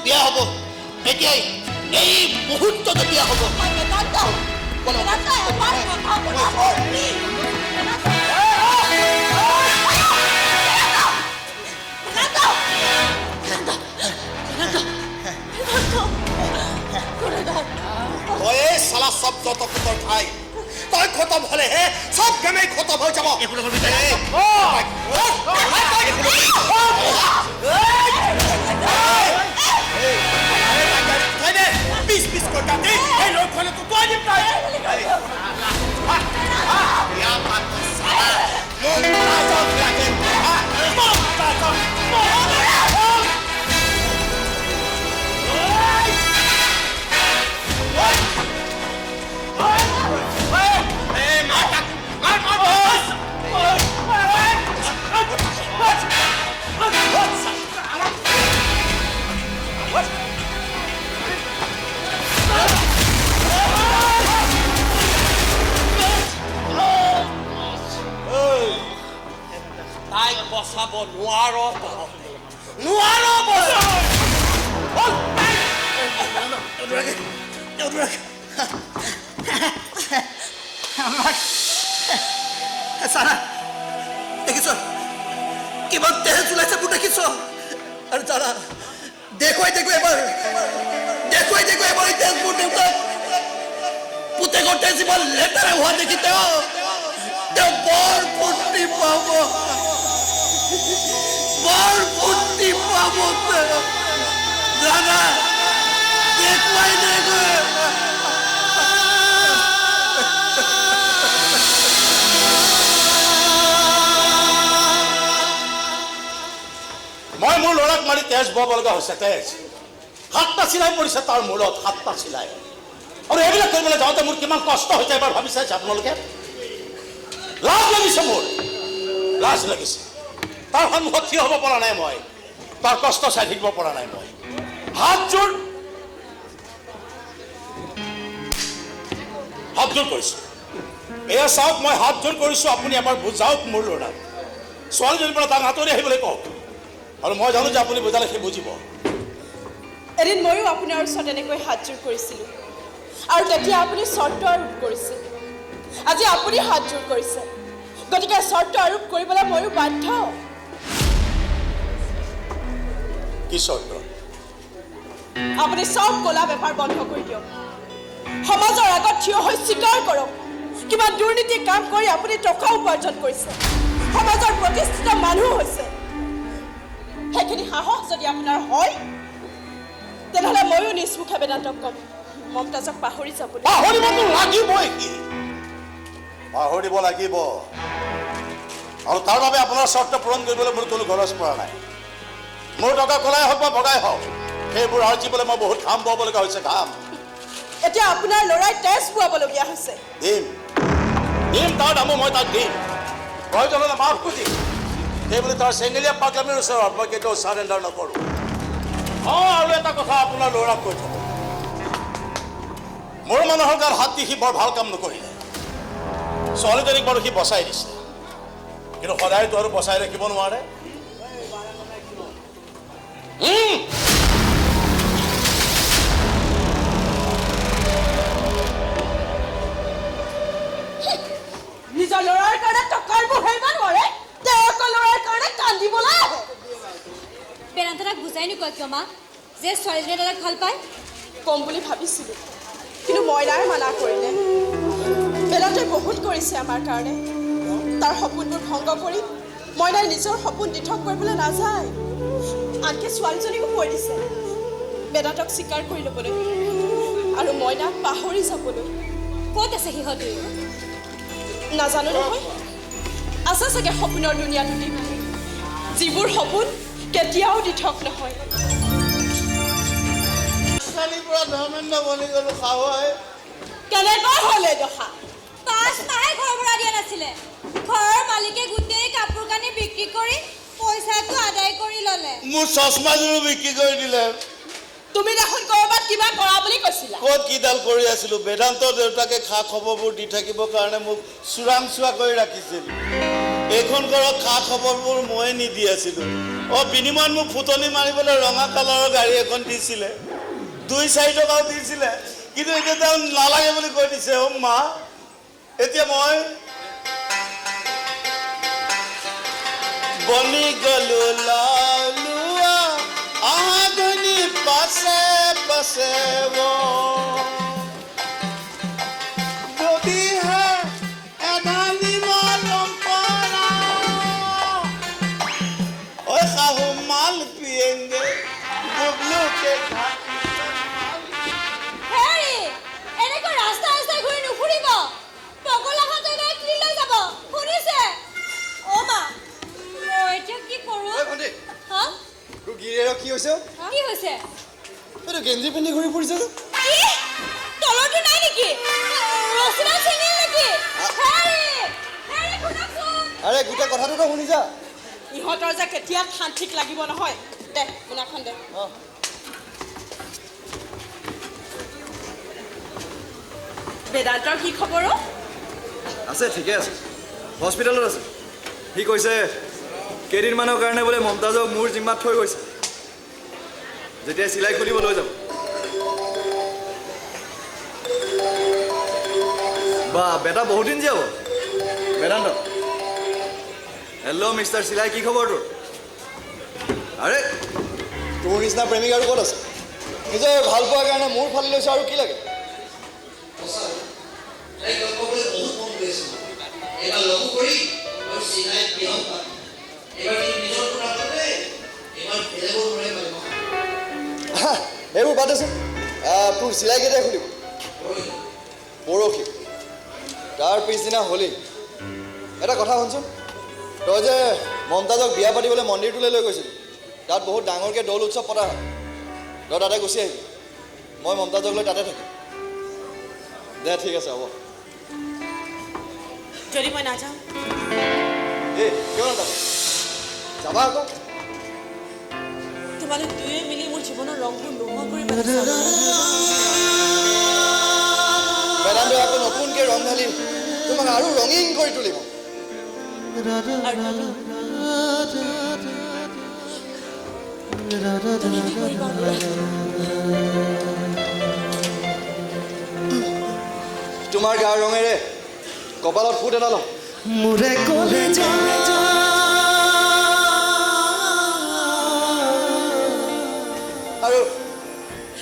বিয়া হ'ব এতিয়াই এই মুহূৰ্ততে বিয়া হ'ব साला सब যত পুতর ঠাই তই খতম হলেহে সব গেমে খতম হয়ে যাব এগুলো করবি পিস পিস করে কাটে এই লোক হলে তো তুই নিপটাই ইয়া বাত সালা লোক সব লাগে বসাব নোৱাৰো দেখিছ কিমান তেজ ওলাইছে মোৰ দেখিছ আৰু জানা দেখুৱাই এবাৰ তেজ মোৰ দেউতাক পুতেকৰ তেজ ইমান লেতেৰা হোৱা দেখি তেওঁ বৰ ফূৰ্তি পাব জানা দেখুৱাই মই মোৰ ল'ৰাক মাৰি তেজ বহাব লগা হৈছে তেজ 7টা চিলাই পৰিছে তাৰ মূৰত 7টা চিলাই আৰু এইবিলাক কৰিবলৈ যাওঁতে মোৰ কিমান কষ্ট হৈছে এবাৰ ভাবি চাইছে আপোনালোকে লাজ লাগিছে মোৰ লাজ লাগিছে তাৰ সন্মুখত থিয় হ'ব পৰা নাই মই তাৰ কষ্ট চাই থাকিব পৰা নাই মই হাত জোৰ কৰিছোঁ এয়া চাওক মই হাত জোৰ কৰিছোঁ আপুনি এবাৰ বুজাওক মোৰ ল'ৰাক ছোৱালীজনীৰ পৰা তাক আঁতৰি আহিবলৈ কওক আৰু মই জানো যে আপুনি বুজালে সি বুজিব এদিন ময়ো আপোনাৰ ওচৰত এনেকৈ হাত জোৰ কৰিছিলোঁ আৰু তেতিয়া আপুনি চৰ্ত আৰোপ কৰিছিল আজি আপুনি হাত জোৰ কৰিছে গতিকে চৰ্ত আৰোপ কৰিবলৈ ময়ো বাধ্য কি চৰ্ত আপুনি সব কলা বেপাৰ বন্ধ কৰি দিয়ক সমাজৰ আগত থিয় হৈ স্বীকাৰ কৰক কিমান দুৰ্নীতি কাম কৰি আপুনি টকা উপাৰ্জন কৰিছে সমাজৰ প্ৰতিষ্ঠিত মানুহ হৈছে সেইখিনি সাহস যদি আপোনাৰ হয় তেনেহ'লে ময়ো নিষ্মুখে বেদান্তক ক'ম মমতাজক পাহৰি যাব পাহৰিব লাগিব আৰু তাৰ বাবে আপোনাৰ চৰ্ত পূৰণ কৰিবলৈ মোৰ কোনো গৰজ পৰা নাই মোৰ টকা কলাই হওক বা বগাই হওক সেইবোৰ আৰ্জিবলৈ মই বহুত ঘাম বহাব লগা হৈছে ঘাম এতিয়া আপোনাৰ ল'ৰাই তেজ পোৱাবলগীয়া হৈছে দিম তাৰ দামো মই তাক দিম প্ৰয়োজন হ'লে মাফ খুজিম সেইবুলি তাৰ চেঙেলীয়া পাগলামীৰ ওচৰত মই কেতিয়াও চাৰেণ্ডাৰ নকৰোঁ আৰু এটা কথা আপোনাৰ ল'ৰাক কৈ থাকোঁ মোৰ মানুহৰ গাত হাত দি সি বৰ ভাল কাম নকৰিলে ছোৱালীজনীক বাৰু সি বচাই দিছে কিন্তু সদায়তো আৰু বচাই ৰাখিব নোৱাৰে নিজৰ ল'ৰাৰ কাৰণে টকাৰ বুঢ়াইব নোৱাৰে তেওঁ ল'ৰাৰ কাৰণে কান্দিবলৈ আহে বেদান্তক বুজাই নকয় কিয় মা যে ছোৱালীজনীয়ে দাদাক ভাল পায় কম বুলি ভাবিছিলোঁ কিন্তু মইনাই মানা কৰিলে বেদান্তই বহুত কৰিছে আমাৰ কাৰণে তাৰ সপোনবোৰ ভংগ কৰি মইনাই নিজৰ সপোন দিঠক কৰিবলৈ নাযায় আনকি ছোৱালীজনীকো কৈ দিছে বেদান্তক স্বীকাৰ কৰি ল'বলৈ আৰু মইনাক পাহৰি যাবলৈ ক'ত আছে সিহঁতে নাজানো নহয় আছে চাগে সপোনৰ দুনিয়াত যিবোৰ সপোন কেতিয়াও দিঠক নহয় কেনেকৈ হ'লে দশা 5 মাহে ঘৰ ভৰা দিয়া নাছিলে ঘৰৰ মালিকে গোটেই কাপোৰ কানি বিক্ৰী কৰি পইচাটো আদায় কৰি ল'লে মোৰ চশমাযোৰো বিক্ৰী কৰি দিলে তুমি দেখোন ক'ৰবাত কিবা কৰা বুলি কৈছিলা ক'ত কিডাল কৰি আছিলোঁ বেদান্ত দেউতাকে খা খবৰবোৰ দি থাকিবৰ কাৰণে মোক চোৰাংচোৱা কৰি ৰাখিছিল এইখন ঘৰত খা খবৰবোৰ মই নিদি আছিলোঁ বিনিময়ত মোক ফুটনি মাৰিবলৈ ৰঙা কালাৰৰ গাড়ী এখন দিছিলে 2-4 টকাও দিছিলে কিন্তু এতিয়া তেওঁ নালাগে বুলি কৈ দিছে মা এতিয়া মই বনি গলো লালুয়া আহাগনি পাছে পাছে যদি হে এধানি মলম পাৰা ওই খাহু মাল পিয়েंगे বুবলু কে হেৰি এনেকৈ ৰাস্তা ৰাস্তাই ঘূৰি নুফুৰিব পগলাহঁতে গৈ কি লৈ যাব শুনিছে অ' মা মই এতিয়া কি কৰোঁ হা তোৰ গিৰিয়েৰৰ কি হৈছে কি হৈছে এইটো গেঞ্জি পিন্ধি ঘূৰি ফুৰিছে যে কি তলৰটো নাই নেকি ৰচনা চেনিল নেকি হেৰি হেৰি শুনকচোন আৰে গোটেই কথাটোতো শুনি যা ইহঁতৰ যে কেতিয়া খান ঠিক লাগিব নহয় দে মোনাখন দে বেদান্তৰ কি খবৰ আছে ঠিকে আছে হস্পিটেলত আছে সি কৈছে কেইদিনমানৰ কাৰণে বোলে মমতাজক মোৰ জিম্মাত থৈ গৈছে যেতিয়া চিলাই খুলিব লৈ যাব বা বেটা বহুত দিন যাব বেদান্ত হেল্ল' মিষ্টাৰ চিলাই কি খবৰ তোৰ আৰে তোৰ নিচিনা প্ৰেমিক আৰু ক'ত আছে নিজৰ ভাল পোৱাৰ কাৰণে মোৰ ফালি লৈছে আৰু কি লাগে এইবোৰ বাদ দেচোন তোৰ চিলাই কেতিয়া খুলিব পৰহি তাৰ পিছদিনা হ'লি এটা কথা শুনচোন তই যে মমতাজক বিয়া পাতিবলৈ মন্দিৰটোলৈ লৈ গৈছিলি তাত বহুত ডাঙৰকৈ দৌল উৎসৱ পতা হয় তই তাতে গুচি আহিবি মই মমতাজক লৈ তাতে থাকিম দে ঠিক আছে হ'ব যদি মই নাযাওঁ এই কিয় নাযাব যাবা আকৌ তোমালোক দুয়ে মিলি মোৰ জীৱনৰ ৰংবোৰ নোহোৱা কৰি পেলাইছা বেদান্ত আকৌ নতুনকৈ ৰং ঢালি তোমাক আৰু ৰঙীন কৰি তুলিব তুমি কি কৰিবা তোমাৰ গাৰ ৰঙেৰে কপালত ফুট এটা লওঁ মুৰে কলে আৰু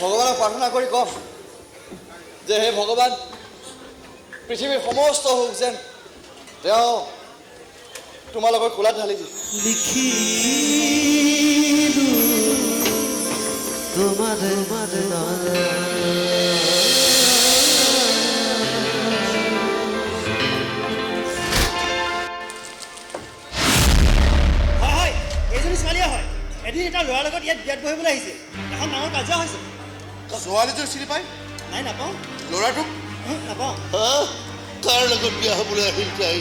ভগৱানক প্ৰাৰ্থনা কৰি ক'ম যে হে ভগৱান পৃথিৱীৰ সমস্ত সুখ যেন তেওঁ তোমালোকৰ কোলাত ঢালি দিয়ে লিখিলো তোমাৰে হয় এইজনী ছোৱালীয়ে হয় এদিন এটা ল'ৰাৰ লগত ইয়াত বিয়াত বহিবলৈ আহিছে এখন ডাঙৰ কাজিয়া হৈছে ছোৱালীটোৰ চিনি পাই নাই নাপাওঁ ল'ৰাটোক নাপাওঁ কাৰ লগত বিয়া হ'বলৈ আহিল তাই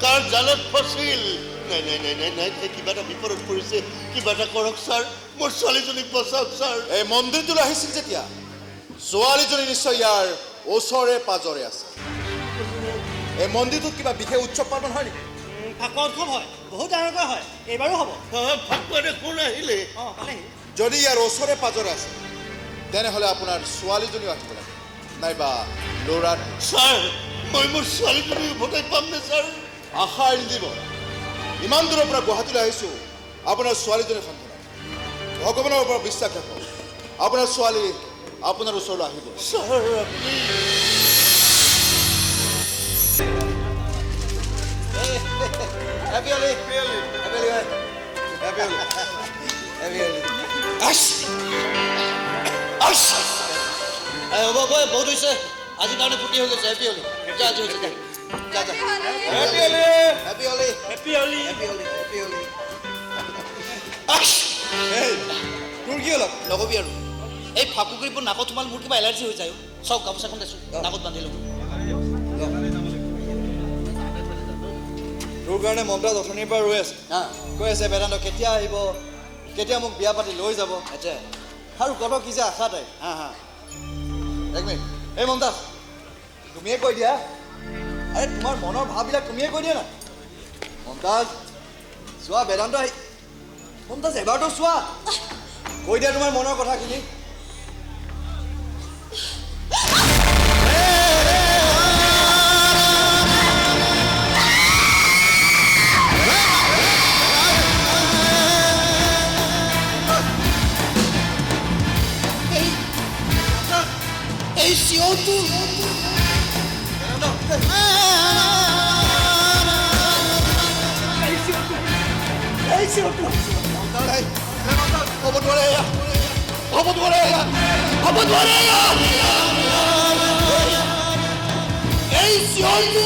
কাৰ জালত ফচিল নাই নাই নাই নাই নাই তাই কিবা এটা বিপদত পৰিছে কিবা এটা কৰক ছাৰ মোৰ ছোৱালীজনীক বচাওক ছাৰ এই মন্দিৰটোলৈ আহিছিল যেতিয়া ছোৱালীজনী নিশ্চয় ইয়াৰ ওচৰে পাজৰে আছে এই মন্দিৰটোত কিবা বিশেষ উৎসৱ পাৰ্বণ হয় নেকি ফাকুৱা উৎসৱ হয় বহুত ডাঙৰকৈ হয় এইবাৰো হ'ব ভাগৱান দেখোন আহিলে অঁ পালেহি যদি ইয়াৰ ওচৰে পাজৰে আছে তেনেহ'লে আপোনাৰ ছোৱালীজনীও আহিব লাগে নাইবা ল'ৰাটো ছাৰ মই মোৰ ছোৱালীজনী উভতাই পাম নে ছাৰ আশা এৰি দিব ইমান দূৰৰ পৰা গুৱাহাটীলৈ আহিছোঁ আপোনাৰ ছোৱালীজনীৰ সন্ধানত ভগৱানৰ ওপৰত বিশ্বাস ৰাখক আপোনাৰ ছোৱালী আপোনাৰ ওচৰলৈ আহিব ছাৰ আপুনি Happy Holi! Happy Holi! Happy Holi! Happy Holi! Happy Holi! হ'ব বহুত হৈছে আজি কাৰণে ফুটি হৈ গৈছে হেপী হলি যা আজি হৈছে যা যা যা Happy Holi! Happy Holi! Happy Holi Happy Holi! Happy Holi! Hey, তোৰ কি অলপ নকবি আৰু এই ফাকু গ্ৰীপৰ নাকত সোমাল মোৰ কিবা এলাৰ্জি হৈ যায় চব গামোচাখন দেচোন নাকত বান্ধিলোঁ তোৰ কাৰণে মমতাজ অথনিৰ পৰা ৰৈ আছে কৈ আছে বেদান্ত কেতিয়া আহিব কেতিয়া মোক বিয়া পাতি লৈ যাব আচ্ছা আৰু কত কি যে আশা তাই হা হা এক মিনিট এই মমতাজ তুমিয়ে কৈ দিয়া আৰে তোমাৰ মনৰ ভাৱবিলাক তুমিয়ে কৈ দিয়া না মমতাজ চোৱা বেদান্ত আহি মমতাজ এবাৰতো চোৱা কৈ দিয়া তোমাৰ মনৰ কথাখিনি এই চিঞৰটো হ'ব নোৱাৰে এয়া হ'ব নোৱাৰে এয়া হ'ব নোৱাৰে এয়া এই চিঞৰটো